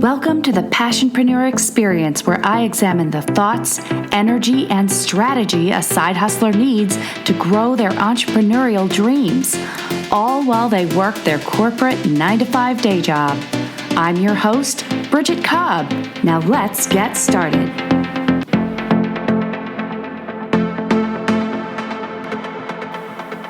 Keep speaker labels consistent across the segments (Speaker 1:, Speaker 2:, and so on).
Speaker 1: Welcome to the Passionpreneur Experience, where I examine the thoughts, energy, and strategy a side hustler needs to grow their entrepreneurial dreams, all while they work their corporate 9-to-5 day job. I'm your host, Bridget Cobb. Now let's get started.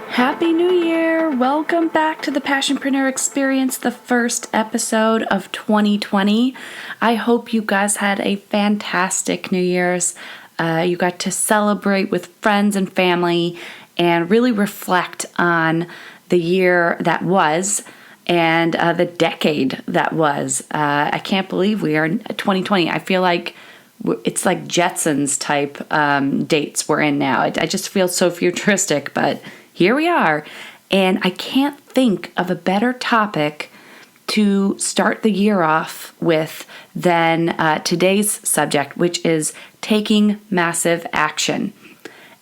Speaker 1: Happy New Year! Welcome back to the Passionpreneur Experience, the first episode of 2020. I hope you guys had a fantastic New Year's. You got to celebrate with friends and family and really reflect on the year that was and the decade that was. I can't believe we are in 2020. I feel like it's like Jetsons type dates we're in now. I just feel so futuristic, but here we are, and I can't think of a better topic to start the year off with than today's subject, which is taking massive action.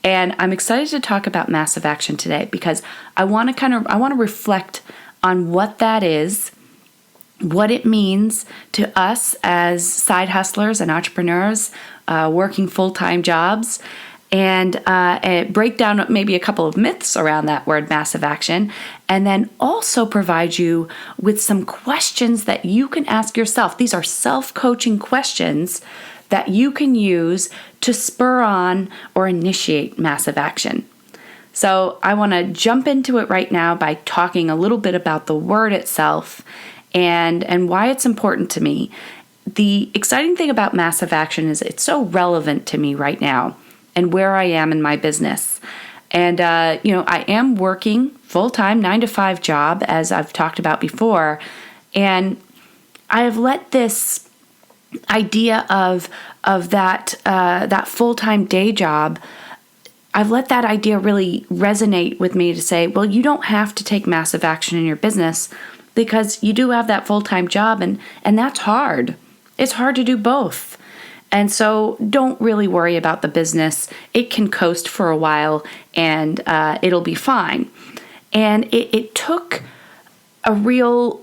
Speaker 1: And I'm excited to talk about massive action today because I want to reflect on what that is, what it means to us as side hustlers and entrepreneurs working full-time jobs, and break down maybe a couple of myths around that word massive action, and then also provide you with some questions that you can ask yourself. These are self-coaching questions that you can use to spur on or initiate massive action. So I want to jump into it right now by talking a little bit about the word itself and why it's important to me. The exciting thing about massive action is it's so relevant to me right now and where I am in my business. And, I am working full-time 9-to-5 job, as I've talked about before. And I have let this idea of that full-time day job, I've let that idea really resonate with me to say, well, you don't have to take massive action in your business because you do have that full-time job, and that's hard. It's hard to do both. And so don't really worry about the business. It can coast for a while and it'll be fine. And it took a real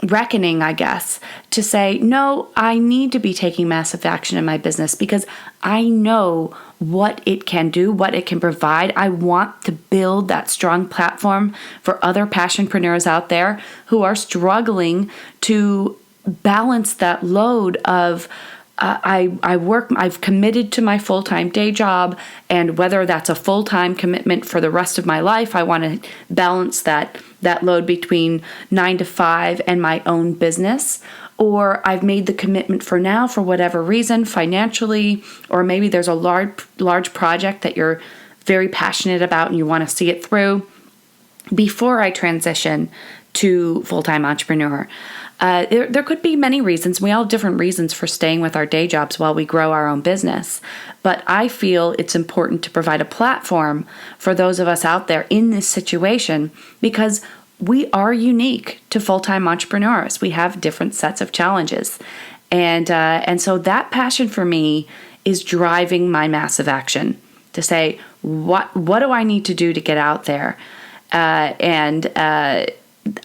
Speaker 1: reckoning, I guess, to say, no, I need to be taking massive action in my business because I know what it can do, what it can provide. I want to build that strong platform for other passionpreneurs out there who are struggling to balance that load of I've committed to my full-time day job, and whether that's a full-time commitment for the rest of my life, I want to balance that load between 9 to 5 and my own business, or I've made the commitment for now for whatever reason, financially, or maybe there's a large project that you're very passionate about and you want to see it through before I transition to full-time entrepreneur. There could be many reasons. We all have different reasons for staying with our day jobs while we grow our own business. But I feel it's important to provide a platform for those of us out there in this situation because we are unique to full-time entrepreneurs. We have different sets of challenges. And so that passion for me is driving my massive action to say, what do I need to do to get out there?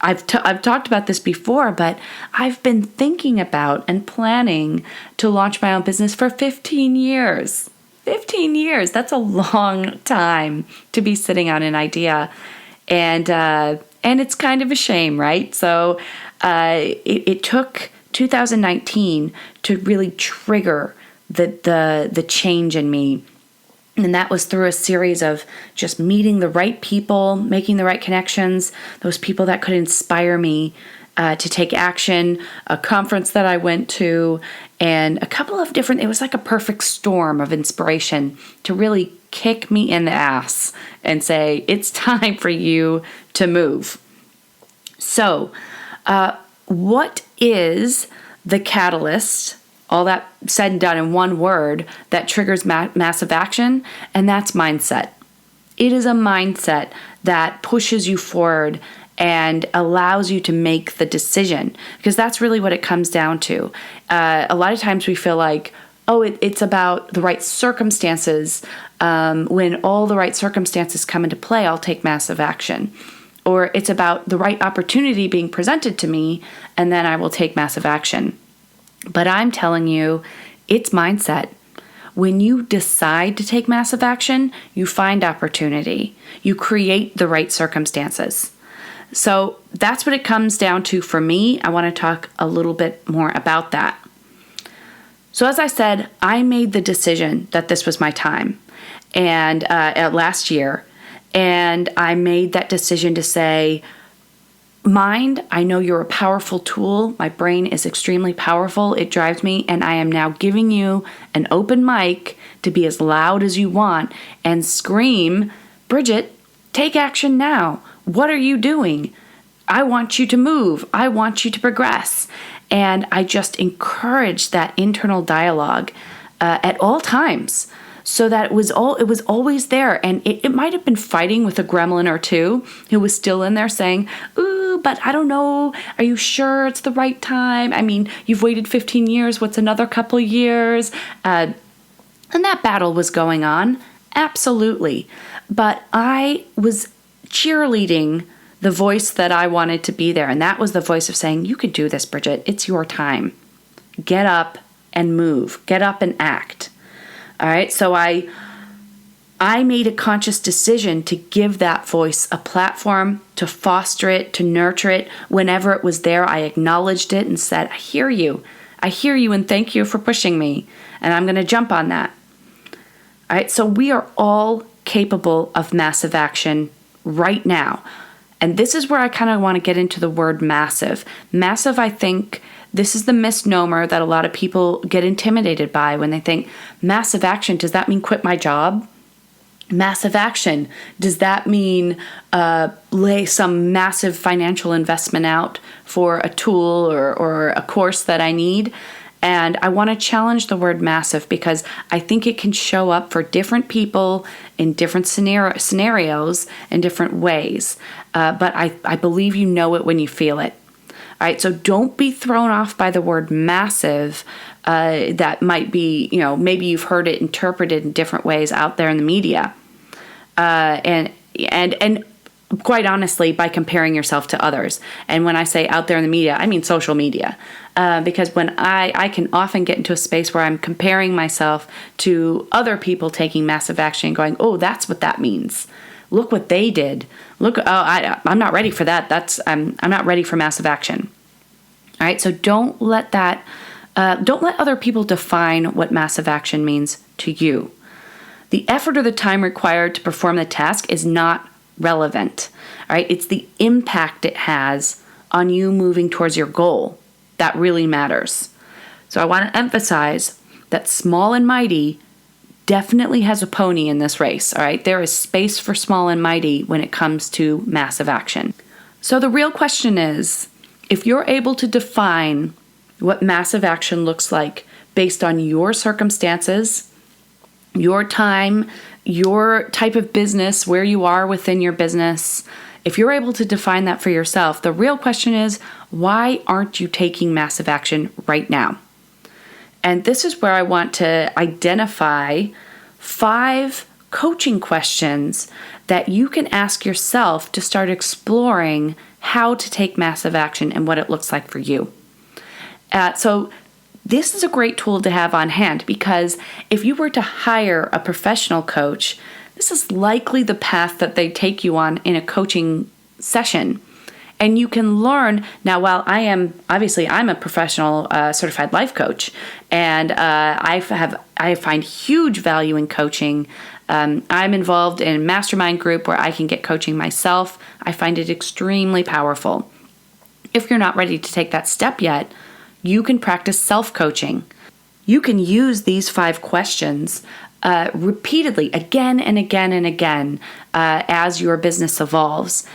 Speaker 1: I've talked about this before, but I've been thinking about and planning to launch my own business for 15 years. 15 years, that's a long time to be sitting on an idea. And it's kind of a shame, right? So it took 2019 to really trigger the change in me. And that was through a series of just meeting the right people, making the right connections, those people that could inspire me to take action, a conference that I went to, and a couple of it was like a perfect storm of inspiration to really kick me in the ass and say, it's time for you to move. So, what is the catalyst? All that said and done in one word that triggers massive action, and that's mindset. It is a mindset that pushes you forward and allows you to make the decision, because that's really what it comes down to. A lot of times we feel like, it's about the right circumstances. When all the right circumstances come into play, I'll take massive action. Or it's about the right opportunity being presented to me, and then I will take massive action. But I'm telling you, it's mindset. When you decide to take massive action, you find opportunity. You create the right circumstances. So that's what it comes down to for me. I want to talk a little bit more about that. So as I said, I made the decision that this was my time and last year. And I made that decision to say, mind, I know you're a powerful tool. My brain is extremely powerful. It drives me, and I am now giving you an open mic to be as loud as you want and scream, Bridget, take action now. What are you doing? I want you to move. I want you to progress. And I just encourage that internal dialogue at all times, so that it was always there. And it might have been fighting with a gremlin or two who was still in there saying, ooh, but I don't know. Are you sure it's the right time? I mean, you've waited 15 years. What's another couple years? And that battle was going on. Absolutely. But I was cheerleading the voice that I wanted to be there. And that was the voice of saying, you could do this, Bridget. It's your time. Get up and move. Get up and act. All right, so I made a conscious decision to give that voice a platform, to foster it, to nurture it. Whenever it was there, I acknowledged it and said, I hear you, and thank you for pushing me, and I'm going to jump on that. All right, so we are all capable of massive action right now. And this is where I kind of want to get into the word massive. Massive, I think, this is the misnomer that a lot of people get intimidated by when they think, massive action, does that mean quit my job? Massive action, does that mean lay some massive financial investment out for a tool or a course that I need? And I want to challenge the word massive because I think it can show up for different people in different scenarios in different ways. But I believe you know it when you feel it. All right, so don't be thrown off by the word massive. That might be, maybe you've heard it interpreted in different ways out there in the media. And quite honestly, by comparing yourself to others. And when I say out there in the media, I mean social media. Because when I can often get into a space where I'm comparing myself to other people taking massive action and going, oh, that's what that means. Look what they did. I'm not ready for that. I'm not ready for massive action. All right, so don't let other people define what massive action means to you. The effort or the time required to perform the task is not relevant. All right, it's the impact it has on you moving towards your goal that really matters. So I want to emphasize that small and mighty definitely has a pony in this race, all right? There is space for small and mighty when it comes to massive action. So the real question is, if you're able to define what massive action looks like based on your circumstances, your time, your type of business, where you are within your business, if you're able to define that for yourself, the real question is, why aren't you taking massive action right now? And this is where I want to identify 5 coaching questions that you can ask yourself to start exploring how to take massive action and what it looks like for you. So this is a great tool to have on hand because if you were to hire a professional coach, this is likely the path that they take you on in a coaching session. And you can learn. Now, while I'm a professional certified life coach, and I find huge value in coaching. I'm involved in a mastermind group where I can get coaching myself. I find it extremely powerful. If you're not ready to take that step yet, you can practice self-coaching. You can use these 5 questions repeatedly, again and again and again, as your business evolves.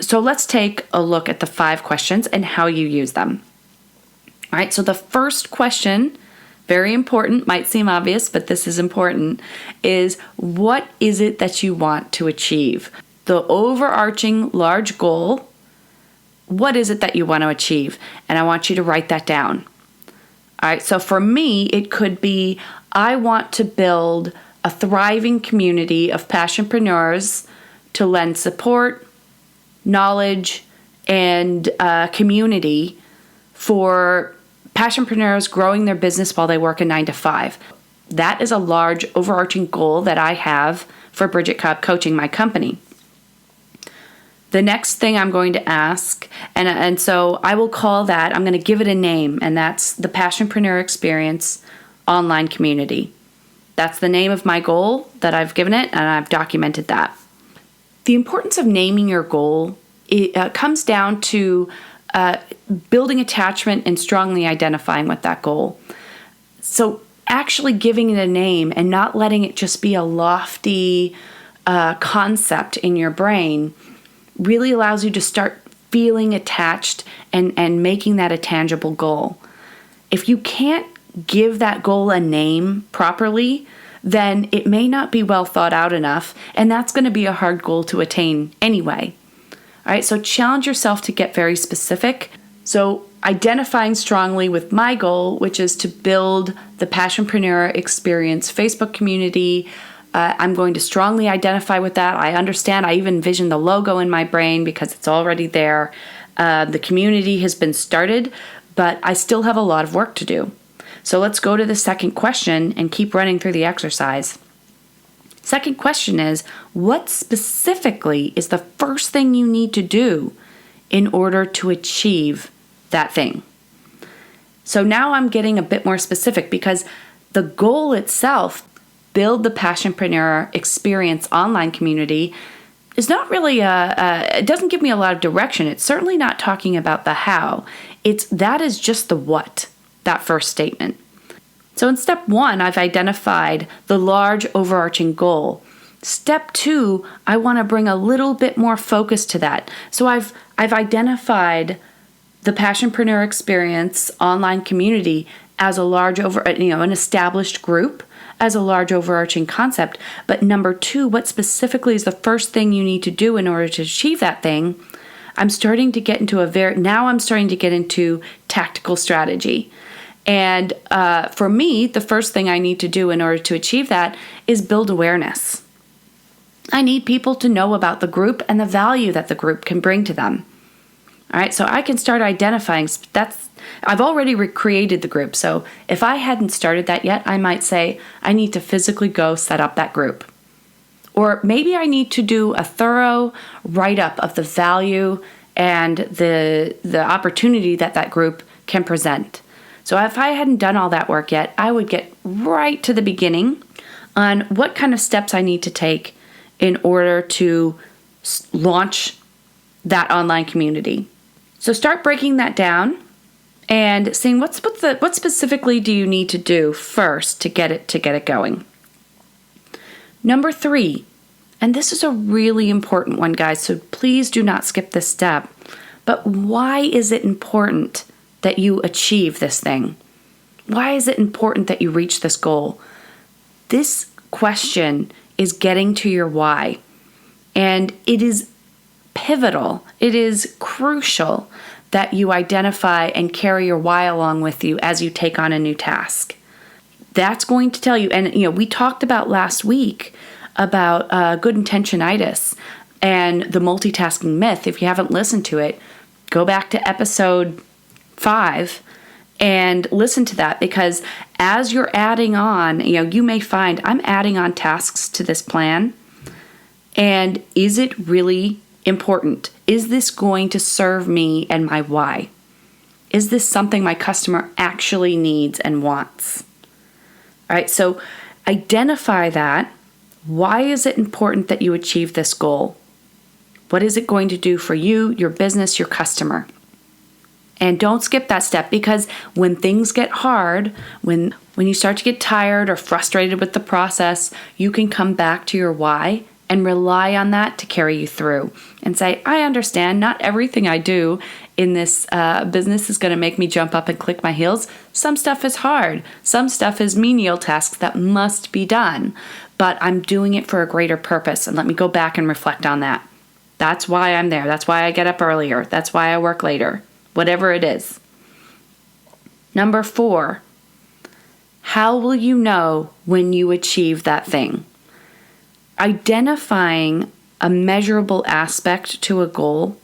Speaker 1: So let's take a look at the 5 questions and how you use them. All right, so the first question, very important, might seem obvious, but this is important, is what is it that you want to achieve? The overarching large goal, what is it that you want to achieve? And I want you to write that down. All right, so for me, it could be I want to build a thriving community of passionpreneurs to lend support, knowledge, and community for passionpreneurs growing their business while they work a 9 to 5. That is a large overarching goal that I have for Bridget Cobb Coaching, my company. The next thing I'm going to ask, and so I will call that, I'm going to give it a name, and that's the Passionpreneur Experience Online Community. That's the name of my goal that I've given it, and I've documented that. The importance of naming your goal comes down to building attachment and strongly identifying with that goal. So actually giving it a name and not letting it just be a lofty concept in your brain really allows you to start feeling attached and making that a tangible goal. If you can't give that goal a name properly, then it may not be well thought out enough, and that's going to be a hard goal to attain anyway. All right, so challenge yourself to get very specific. So identifying strongly with my goal, which is to build the Passionpreneur Experience Facebook community. I'm going to strongly identify with that. I understand. I even envision the logo in my brain because it's already there. The community has been started, but I still have a lot of work to do. So let's go to the second question and keep running through the exercise. Second question is, what specifically is the first thing you need to do in order to achieve that thing? So now I'm getting a bit more specific because the goal itself, build the Passionpreneur Experience Online Community, is not really it doesn't give me a lot of direction. It's certainly not talking about the how. That is just the what, that first statement. So in step 1, I've identified the large overarching goal. Step 2, I want to bring a little bit more focus to that. So I've identified the Passionpreneur Experience Online Community as a large an established group, as a large overarching concept. But number 2, what specifically is the first thing you need to do in order to achieve that thing? I'm starting to get into tactical strategy. And for me, the first thing I need to do in order to achieve that is build awareness. I need people to know about the group and the value that the group can bring to them. All right, so I can start identifying. I've already recreated the group. So if I hadn't started that yet, I might say I need to physically go set up that group. Or maybe I need to do a thorough write-up of the value and the opportunity that group can present. So if I hadn't done all that work yet, I would get right to the beginning on what kind of steps I need to take in order to launch that online community. So start breaking that down and seeing what specifically do you need to do first to get it going. Number 3, and this is a really important one, guys, so please do not skip this step. But why is it important that you achieve this thing? Why is it important that you reach this goal? This question is getting to your why, and it is pivotal. It is crucial that you identify and carry your why along with you as you take on a new task. That's going to tell you, and we talked about last week about good intentionitis and the multitasking myth. If you haven't listened to it, go back to episode 5 and listen to that, because as you're adding on, you may find I'm adding on tasks to this plan. And is it really important? Is this going to serve me and my why? Is this something my customer actually needs and wants? All right, so identify that. Why is it important that you achieve this goal? What is it going to do for you, your business, your customer? And don't skip that step, because when things get hard, when you start to get tired or frustrated with the process, you can come back to your why and rely on that to carry you through and say, I understand not everything I do in this business is going to make me jump up and click my heels. Some stuff is hard. Some stuff is menial tasks that must be done, but I'm doing it for a greater purpose. And let me go back and reflect on that. That's why I'm there. That's why I get up earlier. That's why I work later. Whatever it is. Number 4, how will you know when you achieve that thing? Identifying a measurable aspect to a goal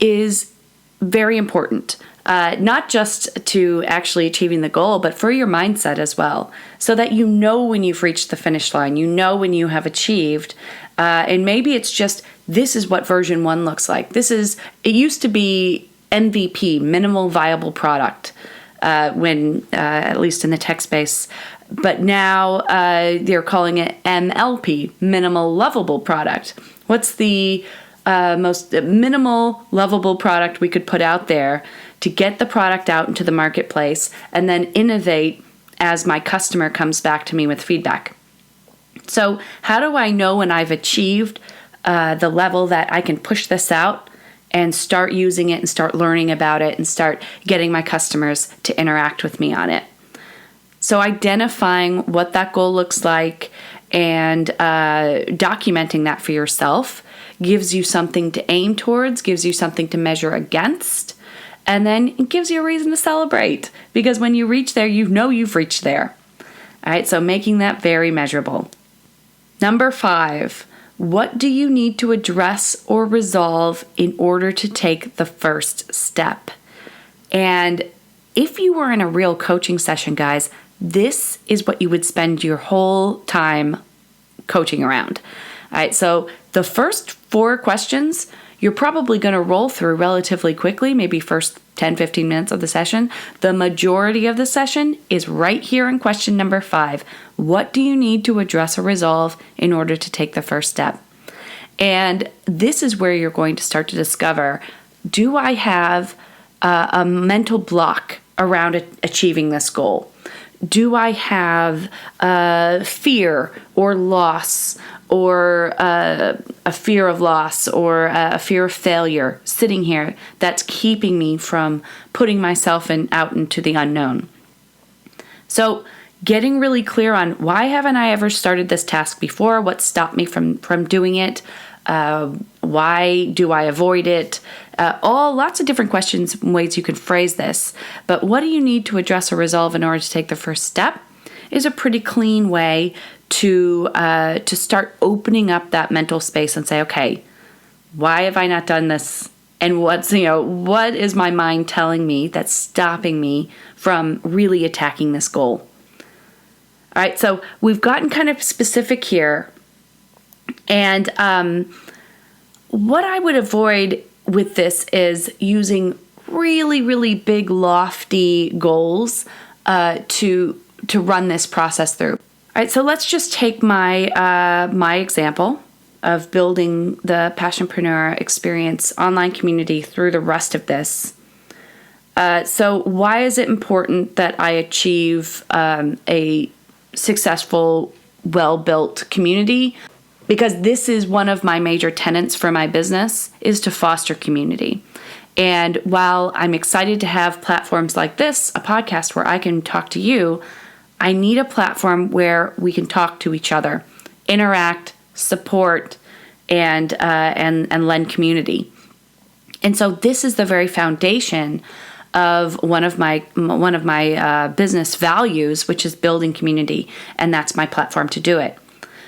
Speaker 1: is very important. not just to actually achieving the goal, but for your mindset as well, so that you know when you've reached the finish line, you know when you have achieved. And maybe it's just, this is what version 1 looks like. It used to be MVP, minimal viable product, when at least in the tech space. But now they're calling it MLP, minimal lovable product. What's the most minimal lovable product we could put out there to get the product out into the marketplace and then innovate as my customer comes back to me with feedback? So how do I know when I've achieved the level that I can push this out and start using it and start learning about it and start getting my customers to interact with me on it? So identifying what that goal looks like and documenting that for yourself gives you something to aim towards, gives you something to measure against, and then it gives you a reason to celebrate, because when you reach there, you know you've reached there. All right, so making that very measurable. Number 5, what do you need to address or resolve in order to take the first step? And if you were in a real coaching session, guys, this is what you would spend your whole time coaching around. All right, so the first 4 questions, you're probably going to roll through relatively quickly, maybe first 10, 15 minutes of the session. The majority of the session is right here in question number 5. What do you need to address or resolve in order to take the first step? And this is where you're going to start to discover, do I have a mental block around achieving this goal? Do I have fear or loss, or a fear of loss, or a fear of failure sitting here that's keeping me from putting myself out into the unknown? So getting really clear on, why haven't I ever started this task before? What stopped me from doing it? Why do I avoid it? Lots of different questions and ways you can phrase this. But what do you need to address or resolve in order to take the first step is a pretty clean way to start opening up that mental space and say, okay, why have I not done this? And what is my mind telling me that's stopping me from really attacking this goal? All right, so we've gotten kind of specific here. And what I would avoid with this is using really, really big, lofty goals to run this process through. All right, so let's just take my example of building the Passionpreneur Experience online community through the rest of this. So why is it important that I achieve a successful, well-built community? Because this is one of my major tenets for my business, is to foster community. And while I'm excited to have platforms like this, a podcast where I can talk to you, I need a platform where we can talk to each other, interact, support, and lend community. And so this is the very foundation of one of my business values, which is building community, and that's my platform to do it.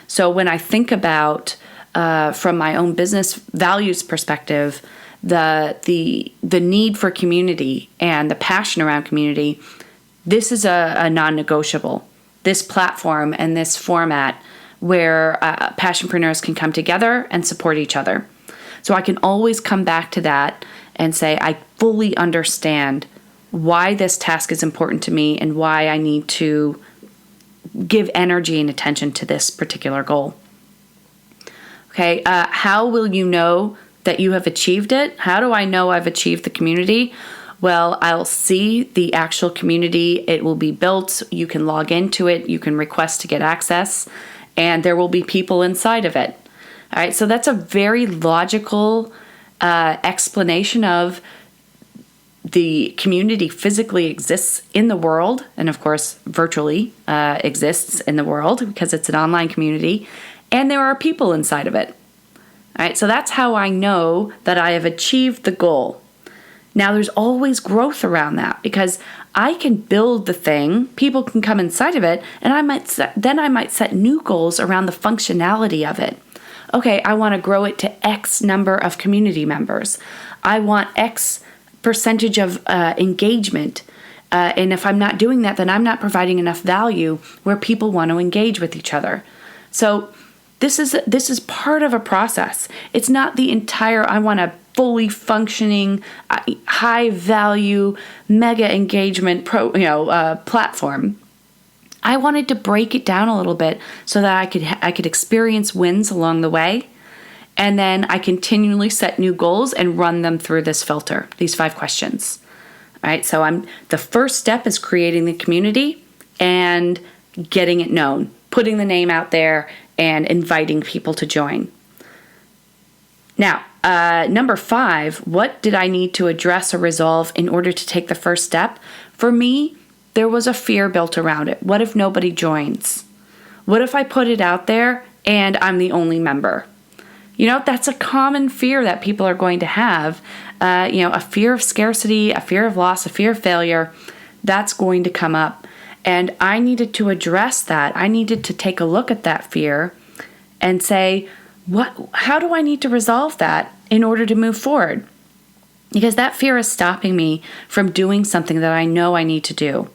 Speaker 1: So when I think about, from my own business values perspective, the need for community and the passion around community, this is a non-negotiable. This platform and this format where passionpreneurs can come together and support each other. So I can always come back to that and say, I fully understand why this task is important to me and why I need to give energy and attention to this particular goal. Okay, how will you know that you have achieved it? How do I know I've achieved the community? Well, I'll see the actual community. It will be built. You can log into it. You can request to get access, and there will be people inside of it. All right, so that's a very logical explanation of the community physically exists in the world, and of course virtually exists in the world because it's an online community, and there are people inside of it. All right, so that's how I know that I have achieved the goal. Now there's always growth around that, because I can build the thing, people can come inside of it, and I might set new goals around the functionality of it. Okay, I want to grow it to X number of community members. I want X percentage of engagement. And if I'm not doing that, then I'm not providing enough value where people want to engage with each other. So this is part of a process. It's not the entire, I want a fully functioning, high value, mega engagement platform. I wanted to break it down a little bit so that I could experience wins along the way. And then I continually set new goals and run them through this filter, these 5 questions. All right, so the first step is creating the community and getting it known, putting the name out there and inviting people to join. Now, number 5, what did I need to address or resolve in order to take the first step? For me, there was a fear built around it. What if nobody joins? What if I put it out there and I'm the only member? That's a common fear that people are going to have. A fear of scarcity, a fear of loss, a fear of failure, that's going to come up. And I needed to address that. I needed to take a look at that fear and say, how do I need to resolve that in order to move forward? Because that fear is stopping me from doing something that I know I need to do.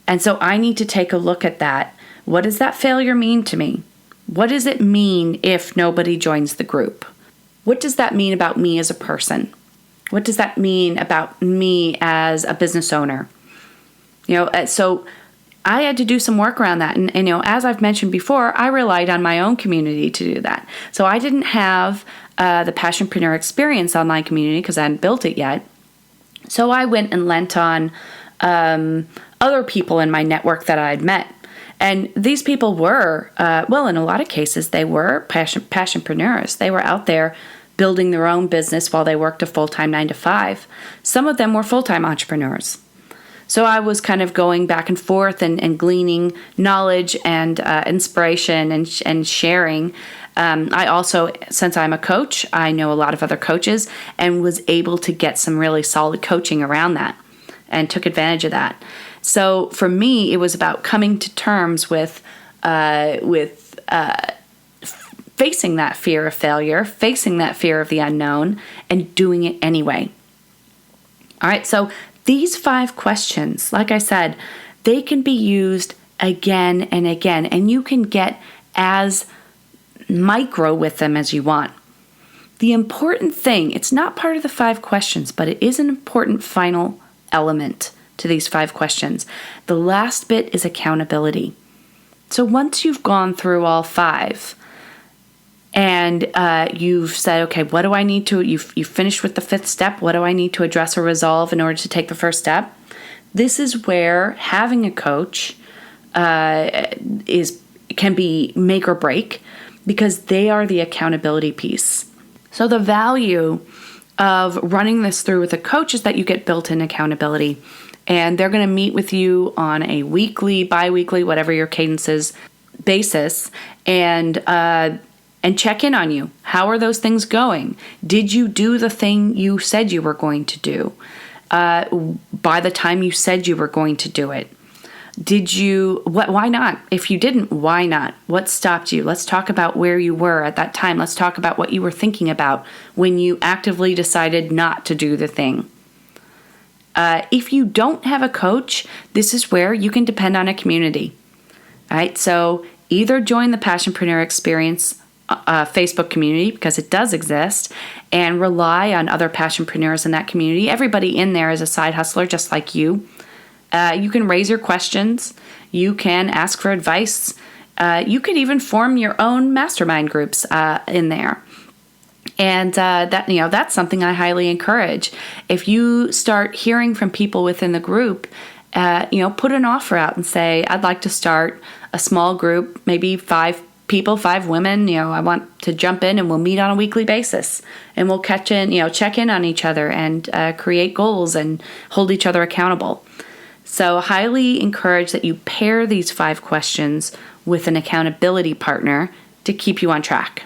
Speaker 1: And so I need to take a look at that. What does that failure mean to me? What does it mean if nobody joins the group? What does that mean about me as a person? What does that mean about me as a business owner? So I had to do some work around that. And as I've mentioned before, I relied on my own community to do that. So I didn't have the Passionpreneur Experience online community because I hadn't built it yet. So I went and lent on other people in my network that I'd met. And these people were, in a lot of cases, they were passionpreneurs. They were out there building their own business while they worked a full-time 9-to-5. Some of them were full-time entrepreneurs. So I was kind of going back and forth and gleaning knowledge and inspiration and sharing. I also, since I'm a coach, I know a lot of other coaches and was able to get some really solid coaching around that and took advantage of that. So for me, it was about coming to terms with facing that fear of failure, facing that fear of the unknown, and doing it anyway. All right, so these 5 questions, like I said, they can be used again and again, and you can get as micro with them as you want. The important thing, it's not part of the 5 questions, but it is an important final element to these 5 questions. The last bit is accountability. So once you've gone through all 5 and you've said, okay, what do I need to, you've finished with the 5th step, what do I need to address or resolve in order to take the first step? This is where having a coach can be make or break because they are the accountability piece. So the value of running this through with a coach is that you get built-in accountability. And they're going to meet with you on a weekly, bi-weekly, whatever your cadence is, basis, and check in on you. How are those things going? Did you do the thing you said you were going to do by the time you said you were going to do it? Why not? If you didn't, why not? What stopped you? Let's talk about where you were at that time. Let's talk about what you were thinking about when you actively decided not to do the thing. If you don't have a coach, this is where you can depend on a community. All right, so either join the Passionpreneur Experience Facebook community, because it does exist, and rely on other passionpreneurs in that community. Everybody in there is a side hustler just like you. You can raise your questions. You can ask for advice. You could even form your own mastermind groups in there. And that's something I highly encourage. If you start hearing from people within the group, put an offer out and say, I'd like to start a small group, maybe 5 people, 5 women. I want to jump in and we'll meet on a weekly basis and we'll check in on each other and create goals and hold each other accountable. So highly encourage that you pair these 5 questions with an accountability partner to keep you on track.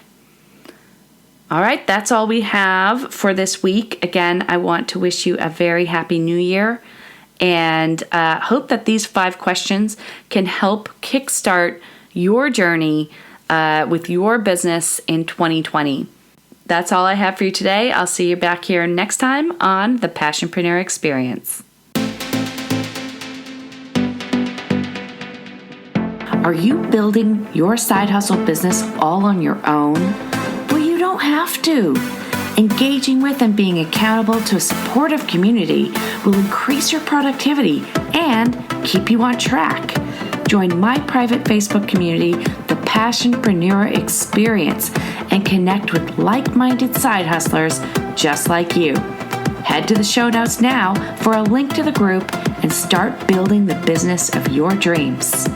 Speaker 1: All right, that's all we have for this week. Again, I want to wish you a very happy new year and hope that these 5 questions can help kickstart your journey with your business in 2020. That's all I have for you today. I'll see you back here next time on the Passionpreneur Experience. Are you building your side hustle business all on your own? Well, you don't have to. Engaging with and being accountable to a supportive community will increase your productivity and keep you on track. Join my private Facebook community, the Passionpreneur Experience, and connect with like-minded side hustlers just like you. Head to the show notes now for a link to the group and start building the business of your dreams.